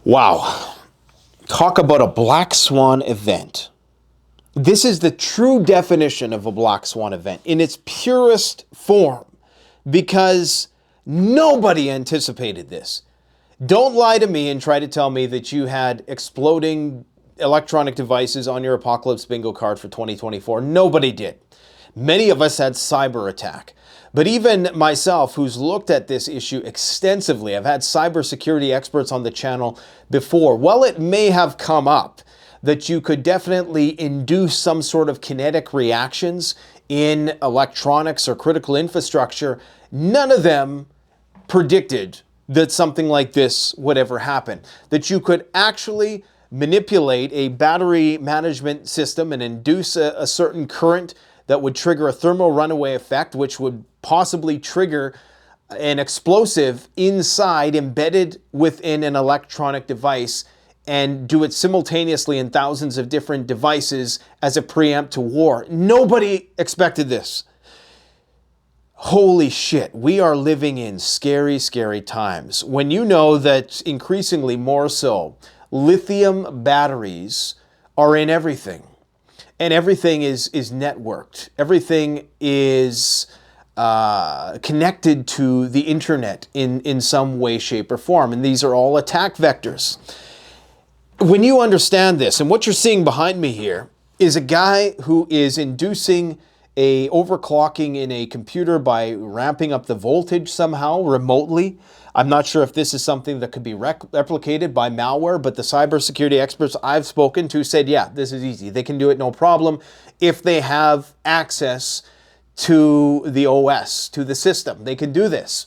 Wow. Talk about a black swan event. This is the true definition of a black swan event in its purest form because nobody anticipated this. Don't lie to me and try to tell me that you had exploding electronic devices on your Apocalypse Bingo card for 2024. Nobody did. Many of us had cyber attack. But even myself, who's looked at this issue extensively, I've had cybersecurity experts on the channel before. While it may have come up that you could definitely induce some sort of kinetic reactions in electronics or critical infrastructure, none of them predicted that something like this would ever happen. That you could actually manipulate a battery management system and induce a certain current that would trigger a thermal runaway effect, which would possibly trigger an explosive inside, embedded within an electronic device, and do it simultaneously in thousands of different devices as a preempt to war. Nobody expected this. Holy shit, we are living in scary, scary times. When you know that increasingly more so, lithium batteries are in everything. And everything is networked. Everything is connected to the internet in some way, shape, or form. And these are all attack vectors. When you understand this, and what you're seeing behind me here is a guy who is inducing a overclocking in a computer by ramping up the voltage somehow remotely. I'm not sure if this is something that could be replicated by malware, but the cybersecurity experts I've spoken to said, yeah, this is easy. They can do it no problem if they have access to the OS, to the system. They can do this.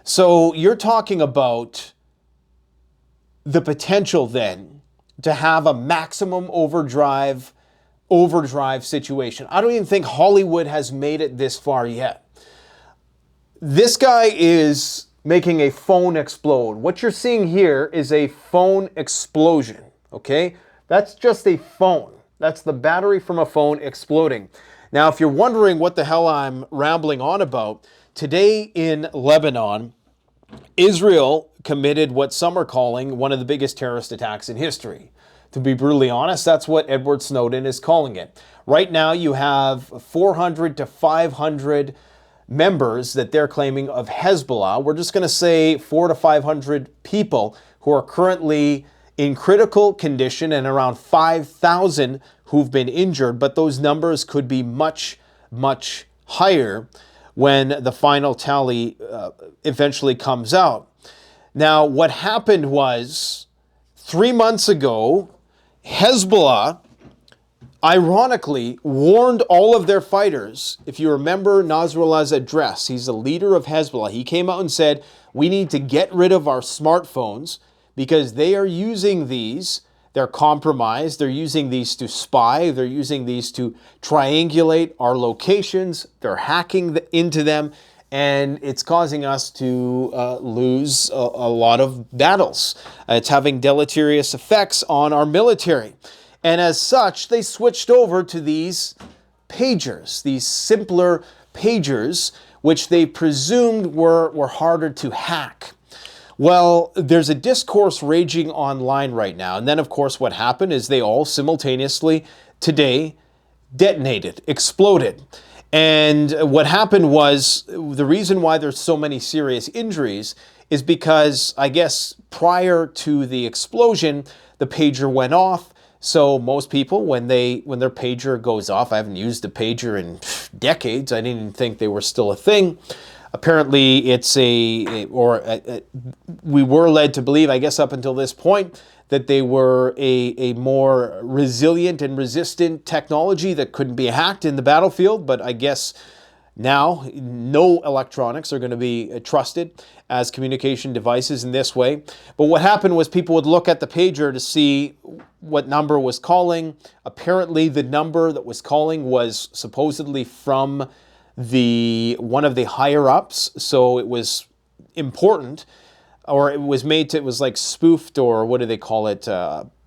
So you're talking about the potential then to have a maximum overdrive situation. I don't even think Hollywood has made it this far yet. This guy is making a phone explode. What you're seeing here is a phone explosion, okay? That's just a phone. That's the battery from a phone exploding. Now, if you're wondering what the hell I'm rambling on about, today in Lebanon, Israel committed what some are calling one of the biggest terrorist attacks in history. To be brutally honest, that's what Edward Snowden is calling it. Right now, you have 400 to 500 members that they're claiming of Hezbollah. We're just going to say 400 to 500 people who are currently in critical condition and around 5,000 who've been injured. But those numbers could be much, much higher when the final tally eventually comes out. Now, what happened was 3 months ago, Hezbollah ironically warned all of their fighters. If you remember Nasrallah's address, he's the leader of Hezbollah. He came out and said, we need to get rid of our smartphones because they are using these. They're compromised. They're using these to spy. They're using these to triangulate our locations. They're hacking into them. And it's causing us to lose a lot of battles. It's having deleterious effects on our military. And as such, they switched over to these pagers, these simpler pagers, which they presumed were harder to hack. Well, there's a discourse raging online right now. And then, of course, what happened is they all simultaneously today detonated, exploded. And what happened was, the reason why there's so many serious injuries is because, I guess, prior to the explosion, the pager went off. So most people, when their pager goes off, I haven't used a pager in decades. I didn't even think they were still a thing. Apparently, it's we were led to believe, I guess up until this point, that they were a more resilient and resistant technology that couldn't be hacked in the battlefield. But I guess now no electronics are going to be trusted as communication devices in this way. But what happened was people would look at the pager to see what number was calling. Apparently, the number that was calling was supposedly from one of the higher ups. So it was important. Or it was like spoofed, or what do they call it,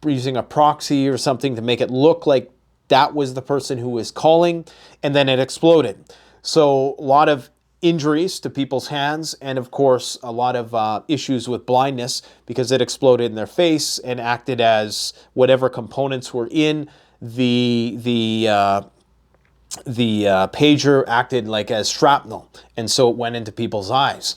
using a proxy or something to make it look like that was the person who was calling, and then it exploded. So a lot of injuries to people's hands, and of course a lot of issues with blindness because it exploded in their face and acted as whatever components were in the pager acted like as shrapnel, and so it went into people's eyes.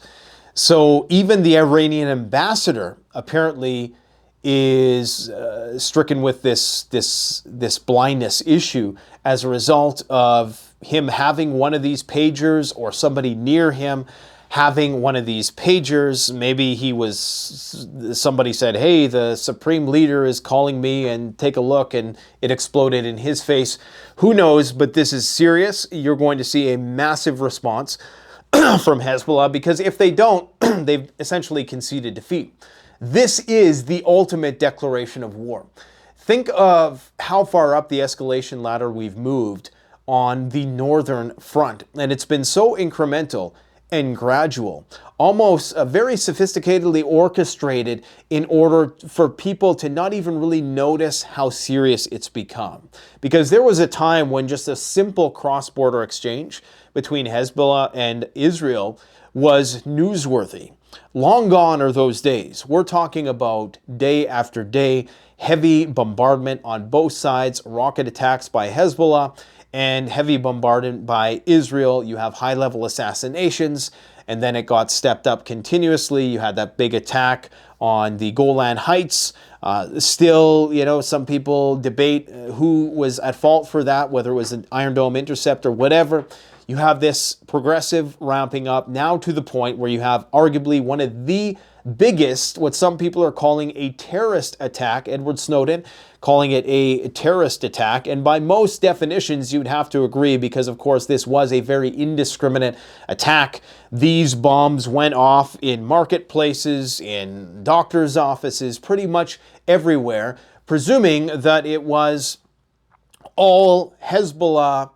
So even the Iranian ambassador apparently is stricken with this blindness issue as a result of him having one of these pagers, or somebody near him having one of these pagers. Maybe somebody said, hey, the supreme leader is calling me, and take a look, and it exploded in his face. Who knows? But this is serious. You're going to see a massive response from Hezbollah, because if they don't, they've essentially conceded defeat. This is the ultimate declaration of war. Think of how far up the escalation ladder we've moved on the northern front, and it's been so incremental and gradual, almost very sophisticatedly orchestrated in order for people to not even really notice how serious it's become. Because there was a time when just a simple cross-border exchange between Hezbollah and Israel was newsworthy. Long gone are those days. We're talking about day after day, heavy bombardment on both sides, rocket attacks by Hezbollah, and heavy bombardment by Israel. You have high-level assassinations, and then it got stepped up continuously. You had that big attack on the Golan Heights. Still, you know, some people debate who was at fault for that, whether it was an Iron Dome intercept or whatever. You have this progressive ramping up now to the point where you have arguably one of the biggest, what some people are calling a terrorist attack, Edward Snowden calling it a terrorist attack, and by most definitions you'd have to agree, because of course this was a very indiscriminate attack. These bombs went off in marketplaces, in doctors' offices, pretty much everywhere, presuming that it was all Hezbollah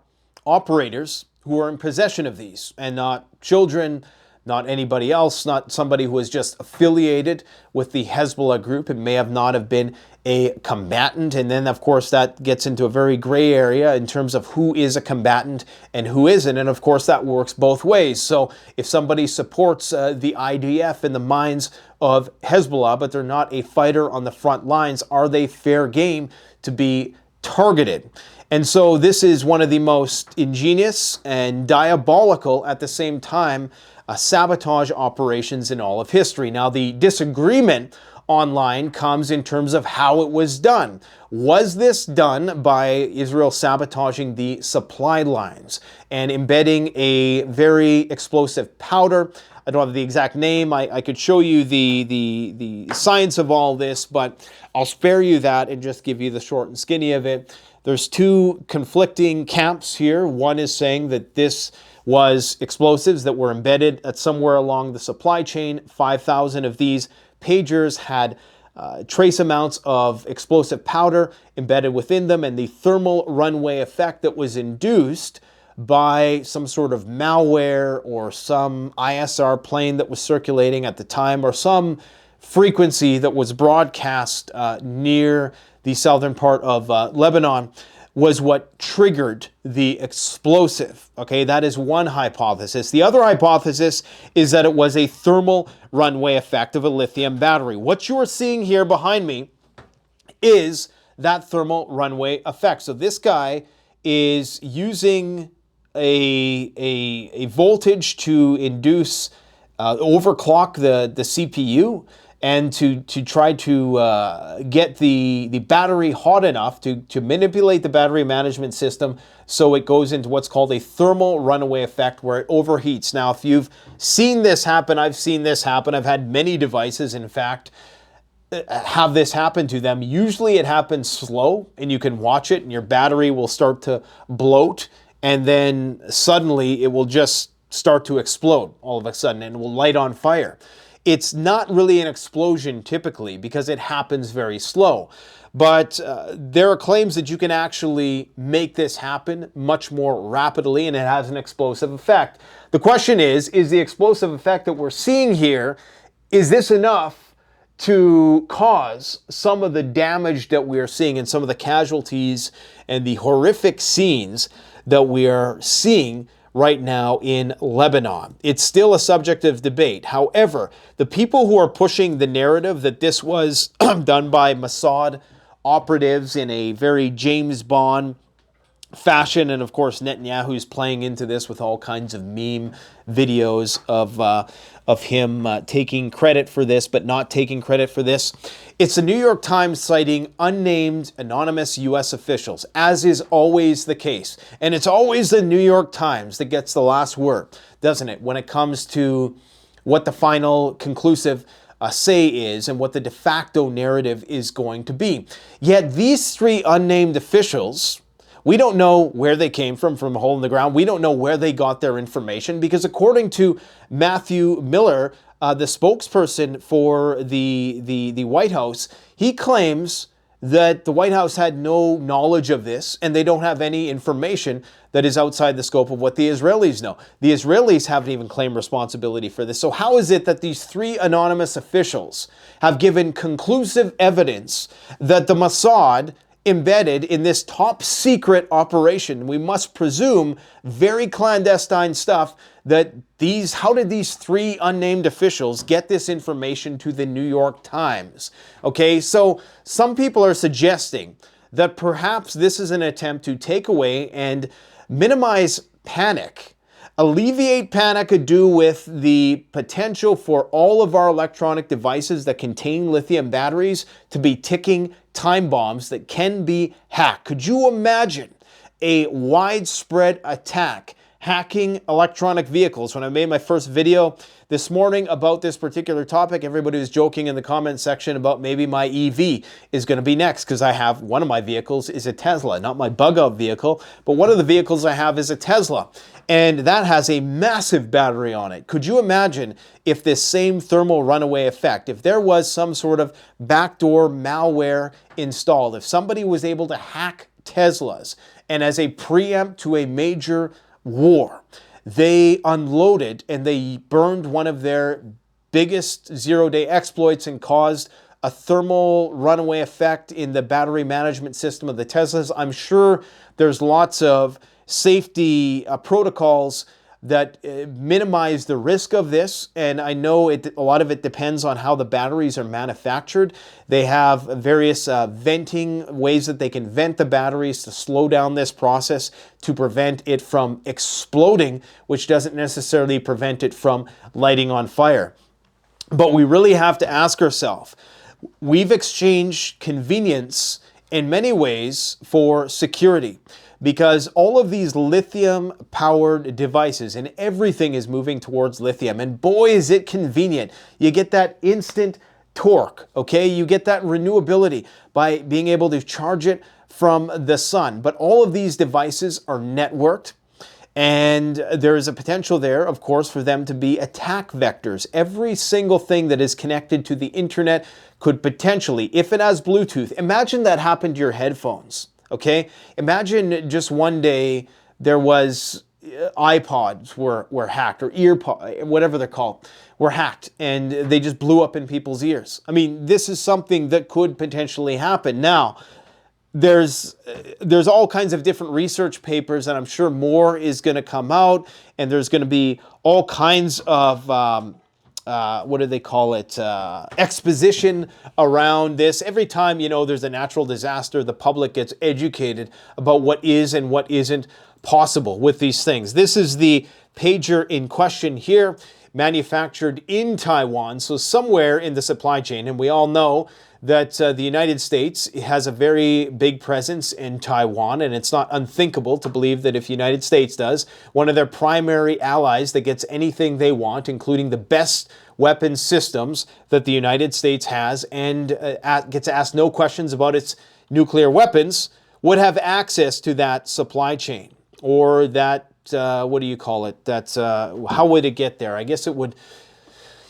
operators who were in possession of these, and not children, not anybody else, not somebody who was just affiliated with the Hezbollah group and may have not have been a combatant. And then, of course, that gets into a very gray area in terms of who is a combatant and who isn't. And, of course, that works both ways. So if somebody supports the IDF in the minds of Hezbollah, but they're not a fighter on the front lines, are they fair game to be targeted? And so this is one of the most ingenious and diabolical at the same time sabotage operations in all of history. Now, the disagreement online comes in terms of how it was done. Was this done by Israel sabotaging the supply lines and embedding a very explosive powder? I don't have the exact name. I could show you the science of all this, but I'll spare you that and just give you the short and skinny of it. There's two conflicting camps here. One is saying that this was explosives that were embedded at somewhere along the supply chain. 5,000 of these pagers had trace amounts of explosive powder embedded within them, and the thermal runaway effect that was induced by some sort of malware or some ISR plane that was circulating at the time, or some frequency that was broadcast near the southern part of Lebanon, was what triggered the explosive. Okay, that is one hypothesis. The other hypothesis is that it was a thermal runaway effect of a lithium battery. What you are seeing here behind me is that thermal runaway effect. So this guy is using a voltage to induce, overclock the CPU, and to try to get the battery hot enough to manipulate the battery management system so it goes into what's called a thermal runaway effect, where it overheats. Now, if you've seen this happen, I've seen this happen. I've had many devices, in fact, have this happen to them. Usually it happens slow, and you can watch it, and your battery will start to bloat, and then suddenly it will just start to explode all of a sudden, and it will light on fire. It's not really an explosion typically because it happens very slow. But there are claims that you can actually make this happen much more rapidly, and it has an explosive effect. The question is the explosive effect that we're seeing here, is this enough to cause some of the damage that we are seeing and some of the casualties and the horrific scenes that we are seeing right now in Lebanon. It's still a subject of debate. However, the people who are pushing the narrative that this was done by Mossad operatives in a very James Bond fashion, and of course Netanyahu's playing into this with all kinds of meme videos of him taking credit for this but not taking credit for this. It's the New York Times citing unnamed anonymous U.S. officials, as is always the case. And it's always the New York Times that gets the last word, doesn't it, when it comes to what the final conclusive say is and what the de facto narrative is going to be. Yet these three unnamed officials, we don't know where they came from a hole in the ground. We don't know where they got their information, because according to Matthew Miller, the spokesperson for the White House, he claims that the White House had no knowledge of this and they don't have any information that is outside the scope of what the Israelis know. The Israelis haven't even claimed responsibility for this. So how is it that these three anonymous officials have given conclusive evidence that the Mossad embedded in this top secret operation, we must presume very clandestine stuff, how did these three unnamed officials get this information to the New York Times? Okay, so some people are suggesting that perhaps this is an attempt to take away and minimize panic, alleviate panic ado with the potential for all of our electronic devices that contain lithium batteries to be ticking time bombs that can be hacked. Could you imagine a widespread attack hacking electronic vehicles? When I made my first video this morning about this particular topic, everybody was joking in the comment section about maybe my EV is going to be next, because I have one of my vehicles is a Tesla, not my bug out vehicle, but one of the vehicles I have is a Tesla. And that has a massive battery on it. Could you imagine if this same thermal runaway effect, if there was some sort of backdoor malware installed, if somebody was able to hack Teslas and as a preempt to a major war, they unloaded and they burned one of their biggest zero-day exploits and caused a thermal runaway effect in the battery management system of the Teslas, I'm sure there's lots of safety protocols that minimize the risk of this. And I know a lot of it depends on how the batteries are manufactured. They have various venting ways that they can vent the batteries to slow down this process to prevent it from exploding, which doesn't necessarily prevent it from lighting on fire. But we really have to ask ourselves, we've exchanged convenience in many ways for security, because all of these lithium-powered devices and everything is moving towards lithium. And boy, is it convenient. You get that instant torque, okay? You get that renewability by being able to charge it from the sun. But all of these devices are networked, and there is a potential there, of course, for them to be attack vectors. Every single thing that is connected to the internet could potentially, if it has Bluetooth, imagine that happened to your headphones. Okay, imagine just one day there was iPods were hacked, or earpods, whatever they're called, were hacked, and they just blew up in people's ears. I mean, this is something that could potentially happen. Now, there's all kinds of different research papers, and I'm sure more is going to come out, and there's going to be all kinds of what do they call it, exposition around this. Every time, there's a natural disaster, the public gets educated about what is and what isn't possible with these things. This is the pager in question here, manufactured in Taiwan, so somewhere in the supply chain, and we all know that the United States has a very big presence in Taiwan, and it's not unthinkable to believe that if the United States does, one of their primary allies that gets anything they want, including the best weapons systems that the United States has, and gets asked no questions about its nuclear weapons, would have access to that supply chain, or that, what do you call it, that's, how would it get there? I guess it would,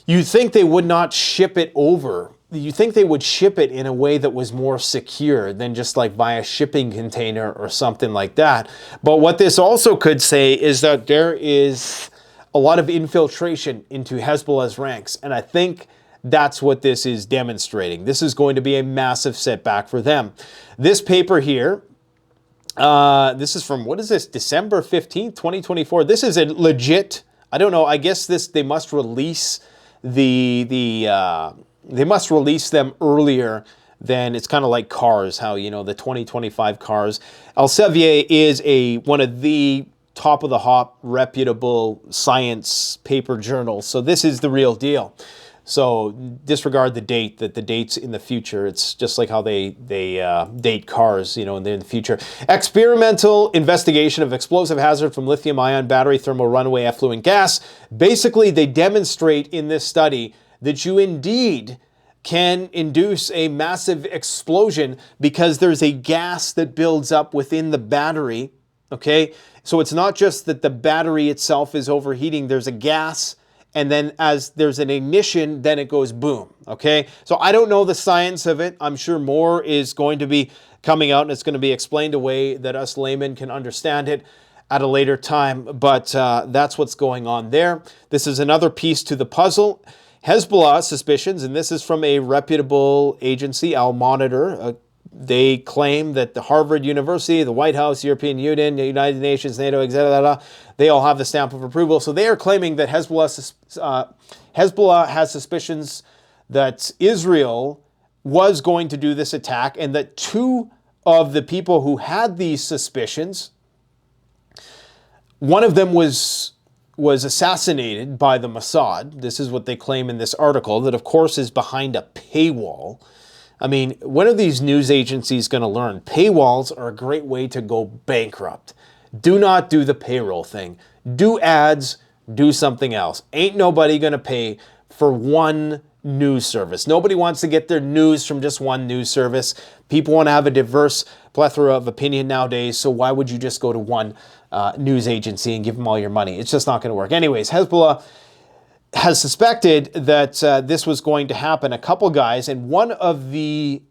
you'd think they would not ship it over. You think they would ship it in a way that was more secure than just like via shipping container or something like that. But what this also could say is that there is a lot of infiltration into Hezbollah's ranks. And I think that's what this is demonstrating. This is going to be a massive setback for them. This paper here This is from, what is this, December 15th, 2024. This is a legit, I don't know, I guess they must release they must release them earlier than, it's kind of like cars, how, you know, the 2025 cars. Elsevier is one of the top of the hop reputable science paper journals. So this is the real deal. So disregard the date, that the dates in the future. It's just like how they date cars, you know, in the future. Experimental investigation of explosive hazard from lithium-ion battery thermal runaway effluent gas. Basically, they demonstrate in this study that you indeed can induce a massive explosion because there's a gas that builds up within the battery, okay? So it's not just that the battery itself is overheating, there's a gas, and then as there's an ignition, then it goes boom, okay? So I don't know the science of it. I'm sure more is going to be coming out and it's going to be explained a way that us laymen can understand it at a later time, but that's what's going on there. This is another piece to the puzzle. Hezbollah suspicions, and this is from a reputable agency, Al Monitor. They claim that the Harvard University, the White House, European Union, the United Nations, NATO, etc., they all have the stamp of approval. So they are claiming that Hezbollah has suspicions that Israel was going to do this attack, and that two of the people who had these suspicions, one of them was assassinated by the Mossad. This is what they claim in this article, that of course is behind a paywall. I mean, when are these news agencies going to learn? Paywalls are a great way to go bankrupt. Do not do the payroll thing. Do ads, do something else. Ain't nobody going to pay for one news service. Nobody wants to get their news from just one news service. People want to have a diverse plethora of opinion nowadays, so why would you just go to one news agency and give them all your money? It's just not going to work. Anyways, Hezbollah has suspected that this was going to happen. A couple guys, and one of the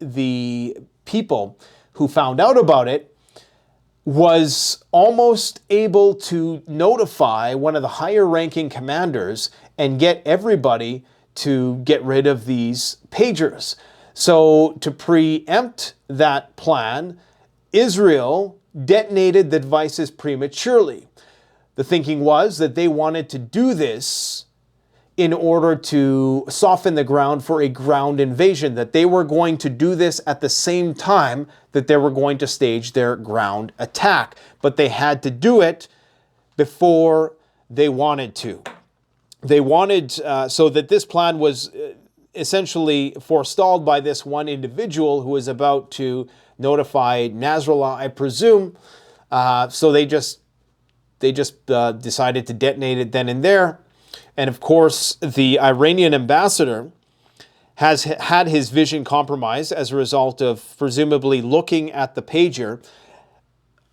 people who found out about it was almost able to notify one of the higher ranking commanders and get everybody to get rid of these pagers. So to preempt that plan, Israel detonated the devices prematurely. The thinking was that they wanted to do this in order to soften the ground for a ground invasion, that they were going to do this at the same time that they were going to stage their ground attack. But they had to do it before they wanted to. They wanted, so that this plan was essentially forestalled by this one individual who was about to notify Nasrallah, I presume. So they just decided to detonate it then and there. And of course, the Iranian ambassador has had his vision compromised as a result of presumably looking at the pager.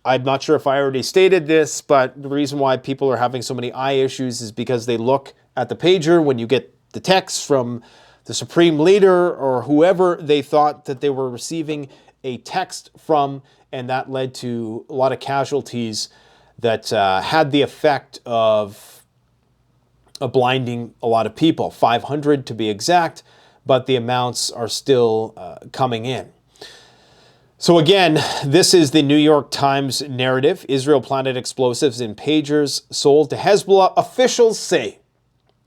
I'm not sure if I already stated this, but the reason why people are having so many eye issues is because they look at the pager when you get the text from the supreme leader or whoever they thought that they were receiving a text from, and that led to a lot of casualties that had the effect of blinding a lot of people, 500 to be exact, but the amounts are still coming in. So again, this is the New York Times narrative. Israel planted explosives in pagers sold to Hezbollah.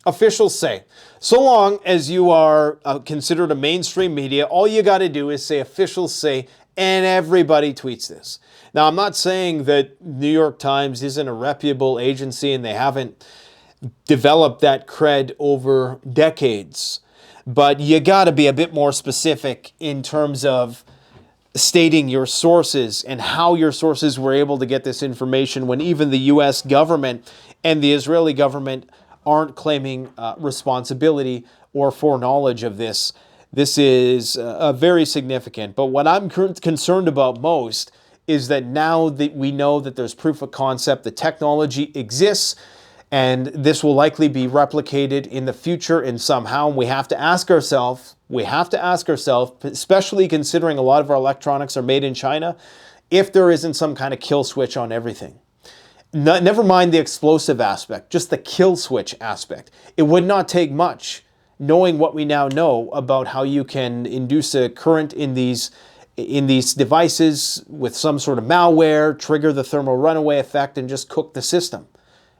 Officials say, so long as you are considered a mainstream media, all you got to do is say officials say, and everybody tweets this. Now, I'm not saying that New York Times isn't a reputable agency and they haven't developed that cred over decades, but you got to be a bit more specific in terms of stating your sources and how your sources were able to get this information when even the US government and the Israeli government aren't claiming responsibility or foreknowledge of this. This is very significant. But what I'm concerned about most is that now that we know that there's proof of concept, the technology exists, and this will likely be replicated in the future in somehow. We have to ask ourselves, especially considering a lot of our electronics are made in China, if there isn't some kind of kill switch on everything. Never mind the explosive aspect, just the kill switch aspect. It would not take much, knowing what we now know about how you can induce a current in these in these devices with some sort of malware, trigger the thermal runaway effect, and just cook the system.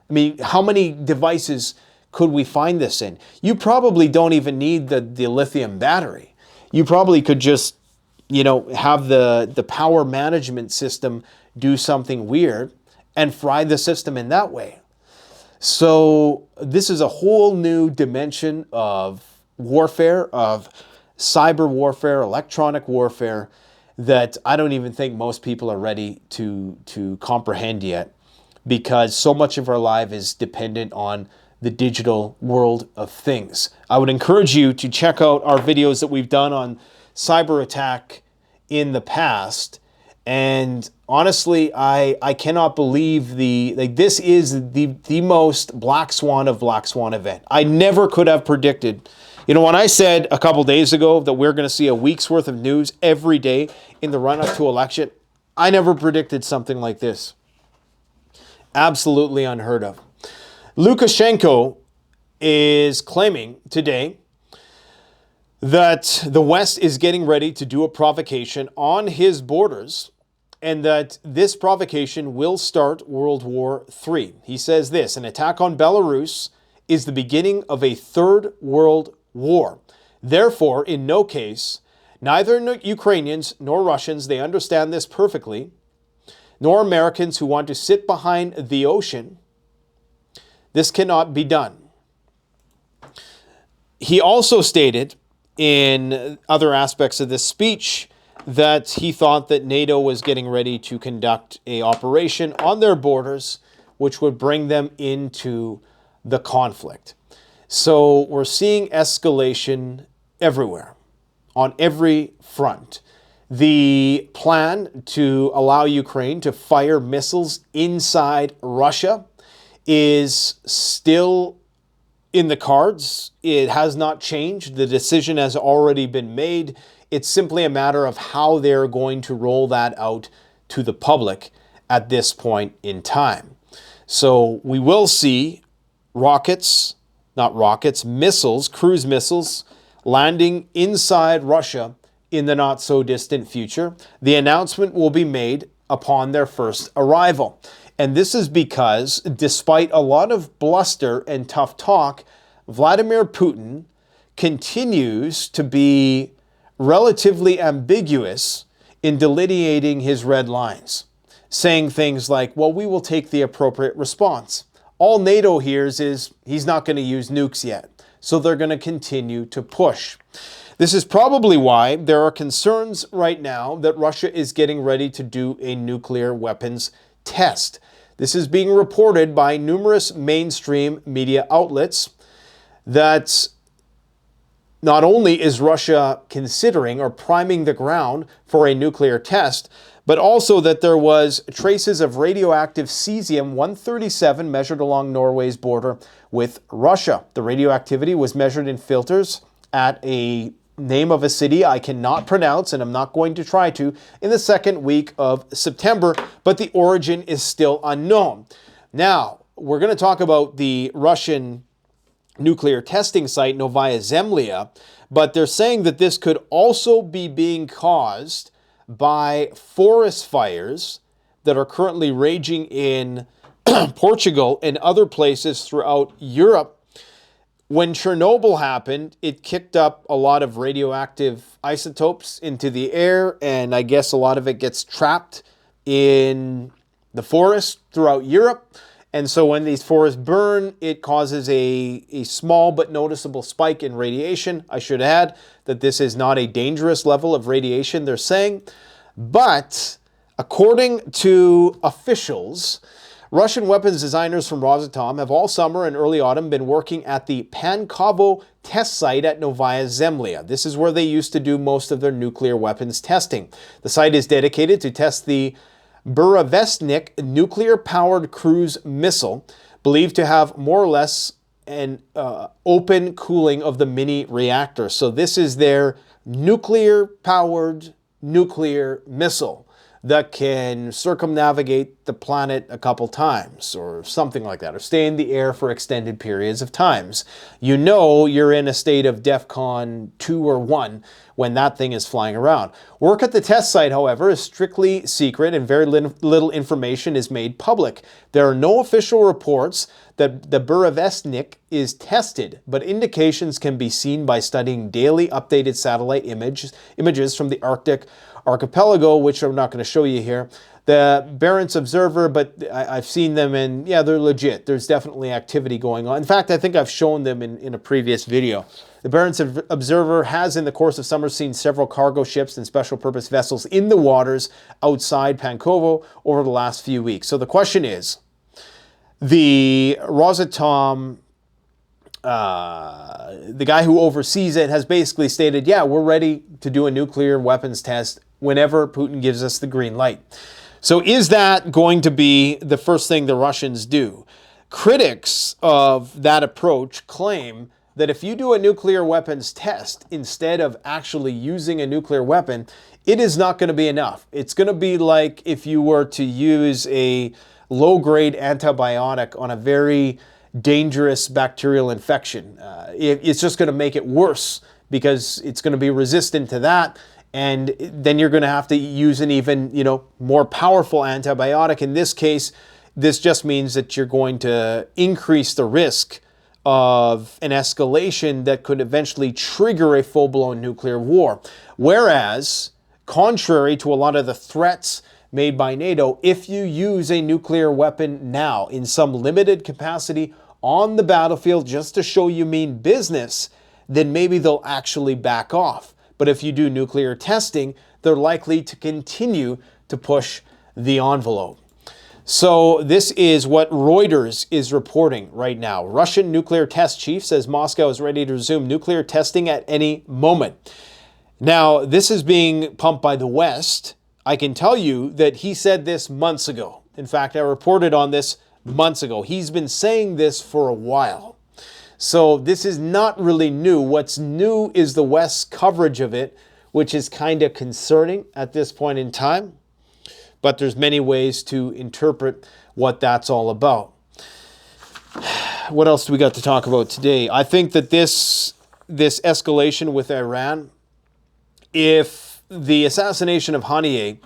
I mean, how many devices could we find this in? You probably don't even need the lithium battery. You probably could just, have the power management system do something weird and fry the system in that way. So this is a whole new dimension of warfare, of cyber warfare, electronic warfare, that I don't even think most people are ready to comprehend yet, because so much of our life is dependent on the digital world of things. I would encourage you to check out our videos that we've done on cyber attack in the past. And honestly, I cannot believe this is the most black swan of black swan event. I never could have predicted. When I said a couple days ago that we're going to see a week's worth of news every day in the run-up to election, I never predicted something like this. Absolutely unheard of. Lukashenko is claiming today that the West is getting ready to do a provocation on his borders, and that this provocation will start World War III. He says this: an attack on Belarus is the beginning of a third world war. Therefore, in no case, neither Ukrainians nor Russians, they understand this perfectly, nor Americans who want to sit behind the ocean, this cannot be done. He also stated in other aspects of this speech that he thought that NATO was getting ready to conduct an operation on their borders, which would bring them into the conflict. So we're seeing escalation everywhere, on every front. The plan to allow Ukraine to fire missiles inside Russia is still in the cards. It has not changed. The decision has already been made. It's simply a matter of how they're going to roll that out to the public at this point in time. So we will see missiles, cruise missiles, landing inside Russia in the not so distant future. The announcement will be made upon their first arrival. And this is because, despite a lot of bluster and tough talk, Vladimir Putin continues to be relatively ambiguous in delineating his red lines, saying things like, well, we will take the appropriate response. All NATO hears is he's not going to use nukes yet, so they're going to continue to push. This is probably why there are concerns right now that Russia is getting ready to do a nuclear weapons test. This is being reported by numerous mainstream media outlets that not only is Russia considering or priming the ground for a nuclear test, but also that there was traces of radioactive cesium-137 measured along Norway's border with Russia. The radioactivity was measured in filters at a name of a city I cannot pronounce, and I'm not going to try to, in the second week of September, but the origin is still unknown. Now, we're going to talk about the Russian nuclear testing site, Novaya Zemlya, but they're saying that this could also be being caused by forest fires that are currently raging in Portugal and other places throughout Europe. When Chernobyl happened, it kicked up a lot of radioactive isotopes into the air, and I guess a lot of it gets trapped in the forest throughout Europe. And so when these forests burn, it causes a small but noticeable spike in radiation. I should add that this is not a dangerous level of radiation, they're saying. But according to officials, Russian weapons designers from Rosatom have all summer and early autumn been working at the Pankovo test site at Novaya Zemlya. This is where they used to do most of their nuclear weapons testing. The site is dedicated to test the Burevestnik nuclear-powered cruise missile, believed to have more or less an open cooling of the mini reactor. So this is their nuclear-powered nuclear missile that can circumnavigate the planet a couple times or something like that, or stay in the air for extended periods of times. You know you're in a state of DEFCON 2 or 1 when that thing is flying around. Work at the test site, however, is strictly secret and very little information is made public. There are no official reports that the Burevestnik is tested, but indications can be seen by studying daily updated satellite images from the Arctic archipelago, which I'm not going to show you here. The Barents Observer, but I've seen them and yeah, they're legit. There's definitely activity going on. In fact, I think I've shown them in a previous video. The Barents Observer has in the course of summer seen several cargo ships and special purpose vessels in the waters outside Pankovo over the last few weeks. So the question is, the Rosatom, the guy who oversees it, has basically stated, yeah, we're ready to do a nuclear weapons test whenever Putin gives us the green light. So is that going to be the first thing the Russians do? Critics of that approach claim that if you do a nuclear weapons test instead of actually using a nuclear weapon, it is not going to be enough. It's going to be like if you were to use a low-grade antibiotic on a very dangerous bacterial infection. It's just going to make it worse because it's going to be resistant to that. And then you're going to have to use an even, more powerful antibiotic. In this case, this just means that you're going to increase the risk of an escalation that could eventually trigger a full-blown nuclear war. Whereas, contrary to a lot of the threats made by NATO, if you use a nuclear weapon now in some limited capacity on the battlefield just to show you mean business, then maybe they'll actually back off. But if you do nuclear testing, they're likely to continue to push the envelope. So this is what Reuters is reporting right now. Russian nuclear test chief says Moscow is ready to resume nuclear testing at any moment. Now, this is being pumped by the West. I can tell you that he said this months ago. In fact, I reported on this months ago. He's been saying this for a while. So this is not really new. What's new is the West's coverage of it, which is kind of concerning at this point in time. But there's many ways to interpret what that's all about. What else do we got to talk about today? I think that this escalation with Iran, if the assassination of Haniyeh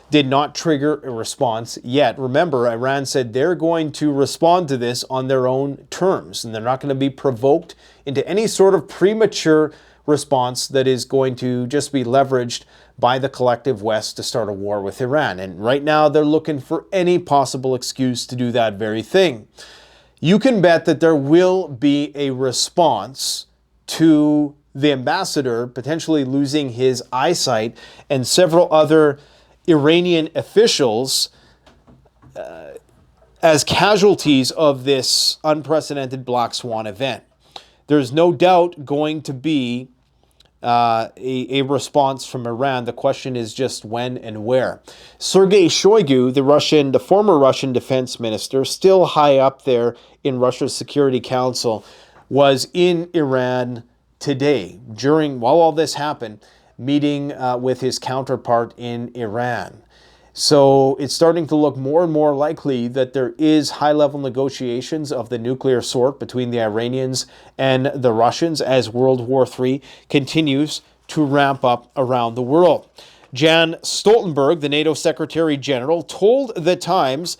did not trigger a response yet. Remember, Iran said they're going to respond to this on their own terms, and they're not going to be provoked into any sort of premature response that is going to just be leveraged by the collective West to start a war with Iran. And right now, they're looking for any possible excuse to do that very thing. You can bet that there will be a response to the ambassador potentially losing his eyesight and several other Iranian officials as casualties of this unprecedented Black Swan event. There's no doubt going to be a response from Iran. The question is just when and where. Sergei Shoigu, the former Russian defense minister, still high up there in Russia's Security Council, was in Iran today while all this happened, meeting with his counterpart in Iran. So it's starting to look more and more likely that there is high-level negotiations of the nuclear sort between the Iranians and the Russians as World War III continues to ramp up around the world. Jan Stoltenberg, the NATO Secretary General, told The Times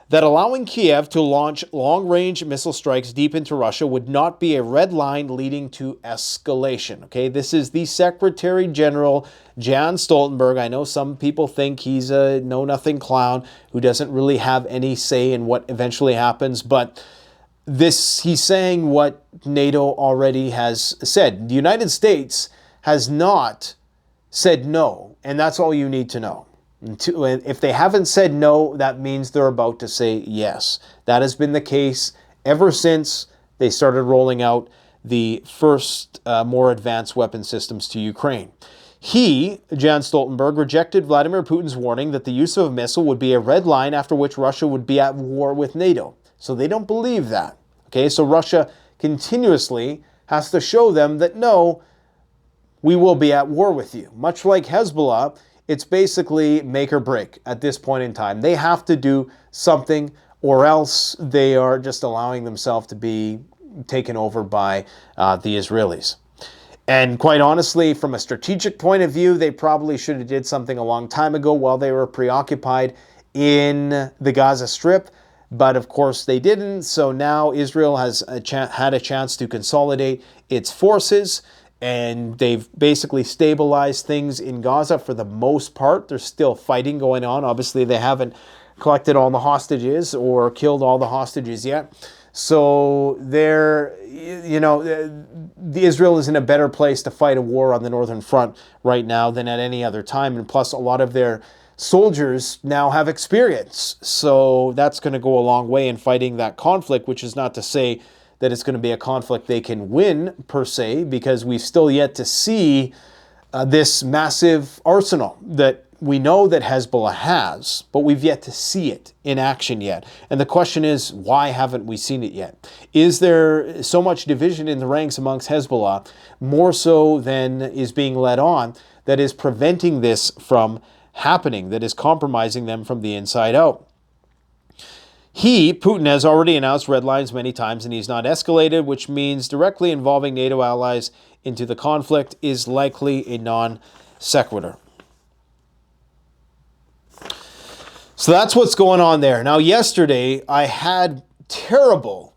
that allowing Kiev to launch long-range missile strikes deep into Russia would not be a red line leading to escalation. Okay, this is the Secretary General, Jan Stoltenberg. I know some people think he's a know-nothing clown who doesn't really have any say in what eventually happens, but he's saying what NATO already has said. The United States has not said no, and that's all you need to know. If they haven't said no, that means they're about to say yes. That has been the case ever since they started rolling out the first more advanced weapon systems to Ukraine. He, Jan Stoltenberg, rejected Vladimir Putin's warning that the use of a missile would be a red line after which Russia would be at war with NATO. So they don't believe that. Okay, so Russia continuously has to show them that no, we will be at war with you. Much like Hezbollah, it's basically make or break at this point in time. They have to do something or else they are just allowing themselves to be taken over by the Israelis. And quite honestly, from a strategic point of view, they probably should have did something a long time ago while they were preoccupied in the Gaza Strip. But of course they didn't. So now Israel has had a chance to consolidate its forces, and they've basically stabilized things in Gaza for the most part. There's still fighting going on. Obviously, they haven't collected all the hostages or killed all the hostages yet. So Israel is in a better place to fight a war on the Northern Front right now than at any other time. And plus, a lot of their soldiers now have experience. So that's going to go a long way in fighting that conflict, which is not to say that it's going to be a conflict they can win per se, because we've still yet to see this massive arsenal that we know that Hezbollah has, but we've yet to see it in action yet. And the question is, why haven't we seen it yet? Is there so much division in the ranks amongst Hezbollah, more so than is being led on, that is preventing this from happening, that is compromising them from the inside out? Putin, has already announced red lines many times, and he's not escalated, which means directly involving NATO allies into the conflict is likely a non sequitur. So that's what's going on there. Now, yesterday, I had terrible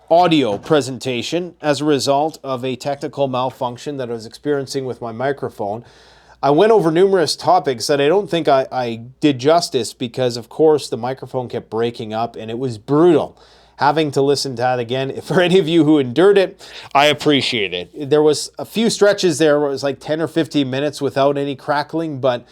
audio presentation as a result of a technical malfunction that I was experiencing with my microphone. I went over numerous topics that I don't think I did justice because, of course, the microphone kept breaking up, and it was brutal having to listen to that again. For any of you who endured it, I appreciate it. There was a few stretches there where it was like 10 or 15 minutes without any crackling, but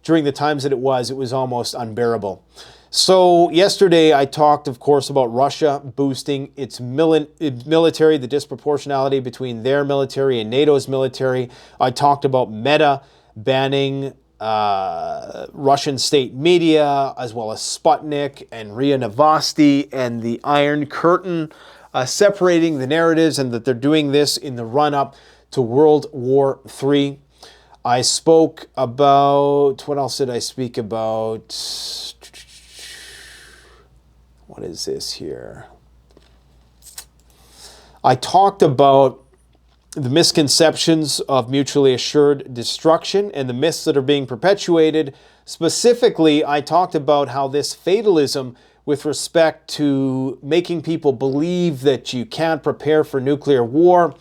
during the times that it was almost unbearable. So yesterday I talked, of course, about Russia boosting its military, the disproportionality between their military and NATO's military. I talked about Meta banning Russian state media, as well as Sputnik and RIA Novosti and the Iron Curtain, separating the narratives, and that they're doing this in the run-up to World War III. I spoke about, what else did I speak about? What is this here? I talked about the misconceptions of mutually assured destruction and the myths that are being perpetuated. Specifically, I talked about how this fatalism with respect to making people believe that you can't prepare for nuclear war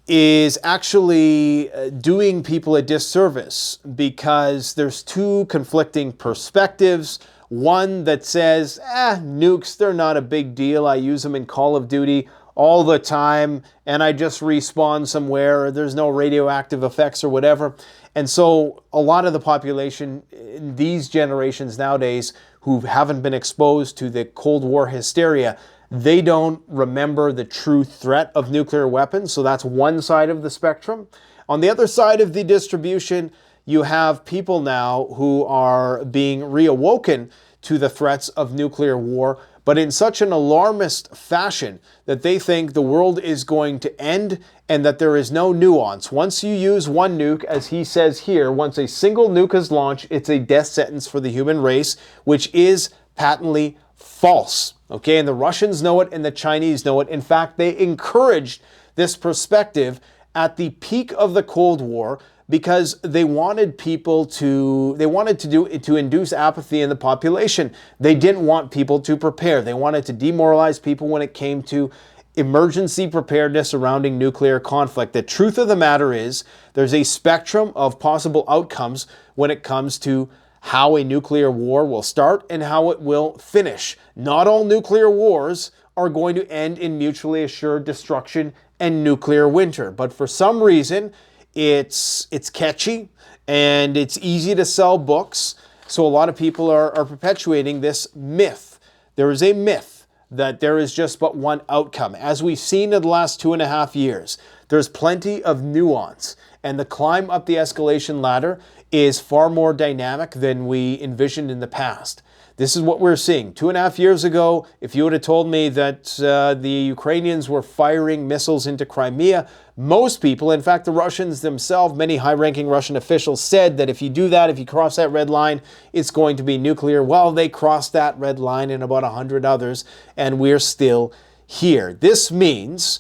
is actually doing people a disservice, because there's two conflicting perspectives. One that says, nukes, they're not a big deal. I use them in Call of Duty all the time, and I just respawn somewhere, or there's no radioactive effects or whatever. And so a lot of the population in these generations nowadays who haven't been exposed to the Cold War hysteria, they don't remember the true threat of nuclear weapons. So that's one side of the spectrum. On the other side of the distribution, you have people now who are being reawoken to the threats of nuclear war, but in such an alarmist fashion that they think the world is going to end and that there is no nuance. Once you use one nuke, as he says here, once a single nuke is launched, it's a death sentence for the human race, which is patently false. Okay, and the Russians know it and the Chinese know it. In fact, they encouraged this perspective at the peak of the Cold War because they wanted people to induce apathy in the population. They didn't want people to prepare. They wanted to demoralize people when it came to emergency preparedness surrounding nuclear conflict. The truth of the matter is there's a spectrum of possible outcomes when it comes to how a nuclear war will start and how it will finish. Not all nuclear wars are going to end in mutually assured destruction and nuclear winter. But for some reason, it's catchy and it's easy to sell books. So a lot of people are perpetuating this myth. There is a myth that there is just but one outcome. As we've seen in the last 2.5 years, there's plenty of nuance, and the climb up the escalation ladder is far more dynamic than we envisioned in the past. This is what we're seeing. 2.5 years ago, if you would have told me that the Ukrainians were firing missiles into Crimea, most people, in fact the Russians themselves, many high-ranking Russian officials said that if you do that, if you cross that red line, it's going to be nuclear. Well, they crossed that red line and about 100 others, and we're still here. This means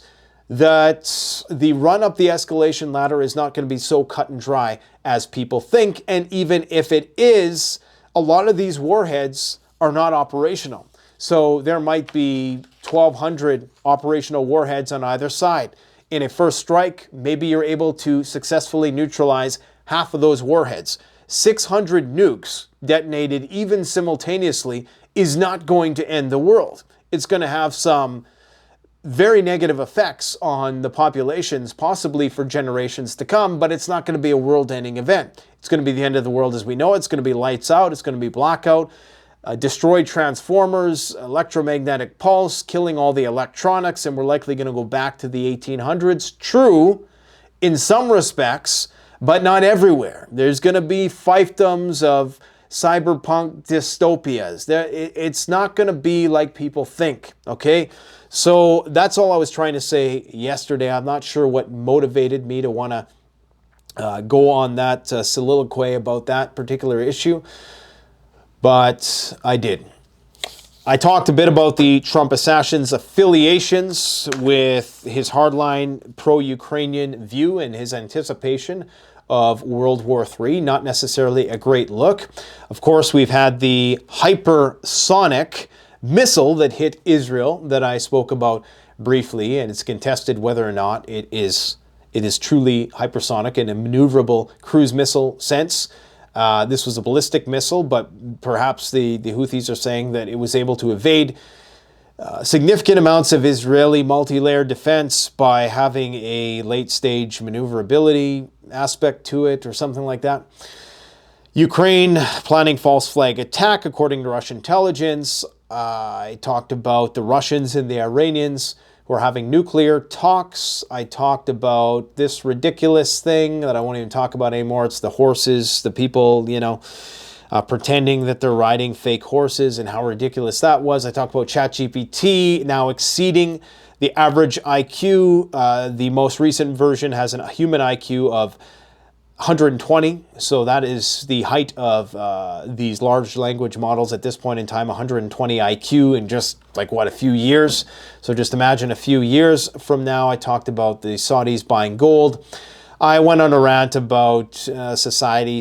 that the run up the escalation ladder is not going to be so cut and dry as people think. And even if it is, a lot of these warheads are not operational. So there might be 1,200 operational warheads on either side. In a first strike, maybe you're able to successfully neutralize half of those warheads. 600 nukes detonated even simultaneously is not going to end the world. It's going to have some very negative effects on the populations, possibly for generations to come, but it's not going to be a world-ending event. It's going to be the end of the world as we know it. It's going to be lights out. It's going to be blackout. Destroyed transformers, electromagnetic pulse, killing all the electronics, and we're likely going to go back to the 1800s. True, in some respects, but not everywhere. There's going to be fiefdoms of cyberpunk dystopias. It's not going to be like people think, okay? So that's all I was trying to say yesterday. I'm not sure what motivated me to want to go on that soliloquy about that particular issue, but I did. I talked a bit about the Trump assassin's affiliations with his hardline pro-Ukrainian view and his anticipation of World War III. Not necessarily a great look. Of course, we've had the hypersonic missile that hit Israel that I spoke about briefly, and it's contested whether or not it is truly hypersonic in a maneuverable cruise missile sense. This was a ballistic missile, but perhaps the Houthis are saying that it was able to evade significant amounts of Israeli multi-layered defense by having a late-stage maneuverability aspect to it or something like that. Ukraine planning false flag attack, according to Russian intelligence. I talked about the Russians and the Iranians who are having nuclear talks. I talked about this ridiculous thing that I won't even talk about anymore. It's the horses, the people, pretending that they're riding fake horses and how ridiculous that was. I talked about ChatGPT now exceeding the average IQ. The most recent version has a human IQ of 120, so that is the height of these large language models at this point in time, 120 IQ in just a few years. So just imagine a few years from now. I talked about the Saudis buying gold. I went on a rant about society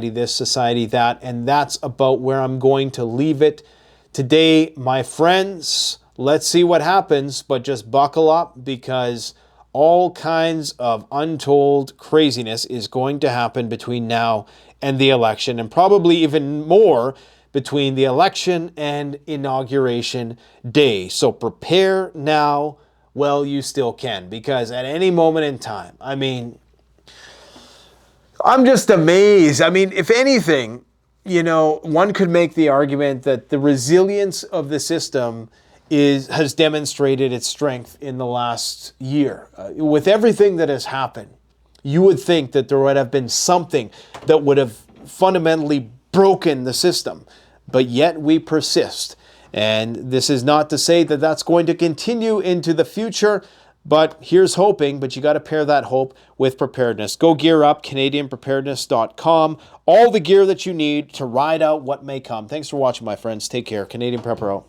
this, society that, and that's about where I'm going to leave it today, my friends. Let's see what happens, but just buckle up because all kinds of untold craziness is going to happen between now and the election, and probably even more between the election and inauguration day. So prepare now while you still can, because at any moment in time, I'm just amazed. If anything, one could make the argument that the resilience of the system has demonstrated its strength in the last year. With everything that has happened, you would think that there would have been something that would have fundamentally broken the system, but yet we persist. And this is not to say that that's going to continue into the future, but here's hoping, but you got to pair that hope with preparedness. Go gear up, CanadianPreparedness.com. All the gear that you need to ride out what may come. Thanks for watching, my friends. Take care. Canadian Prepper out.